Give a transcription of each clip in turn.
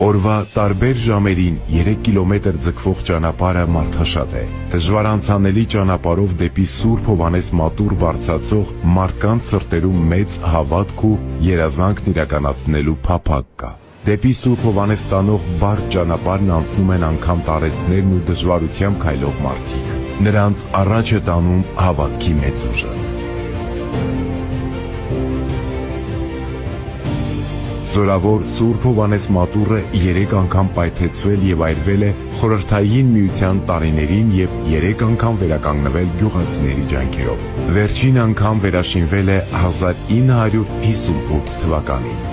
Օրվա տարբեր ժամերին 3 կիլոմետր ձգվող ճանապարհը մարդաշատ է։ Դժվար անցանելի ճանապարհով դեպի Սուրբ Հովհաննես մատուռ բարձրացող մարդկանց սրտերում մեծ հավատք ու երազանքն իրականացնելու փափագ կա։ Դեպի Սուրբ Հովհաննես տանող բարդ ճանապարհն անցնում են անգամ տարեցներն ու դժվարությամբ քայլող մարդիկ։ Նրանց առաջ է տանում հավատքի մեծ ուժը։ Զորավոր Սուրբ Հովհաննես մատուռը 3 անգամ պայթեցվել եւ այրվել է Խորհրդային Միության տարիներին եւ 3 անգամ վերականգնվել գյուղացիների ջանքերով։ Վերջին անգամ վերաշինվել է 1958 թվականին։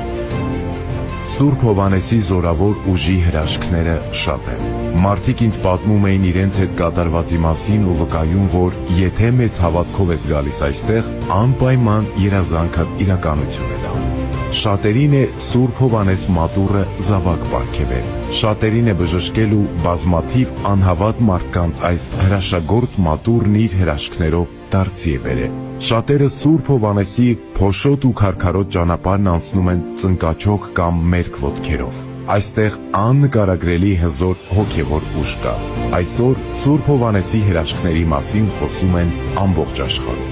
Սուրբ Հովհաննեսի զորավոր ուժի հրաշքները շատ են։ Մարդիկ ինձ պատմում էին իրենց հետ կատարվածի մասին ու վկայում, որ եթե մեծ հավատքով ես գալիս այստեղ, անպայման երազանքդ իրականություն է դառնում։ Շատերին է Սուրբ Հովհաննես մատուռը զավակ պարգևել։ Շատերին է բժշկել ու բազմաթիվ անհավատ մարդկանց այս հրաշագործ մատուռն իր հրաշքներով դարձի է բերել։ Շատերը Սուրբ Հովհաննեսի փոշոտ ու քարքարոտ ճանապարհն անցնում են ծնկաչոք կամ մերկ ոտքերով։ Այստեղ աննկարագրելի հզոր հոգևոր ուժ կա։ Այսօր Սուրբ Հովհաննեսի հրաշքների մասին խոսում են ամբողջ աշխարհում։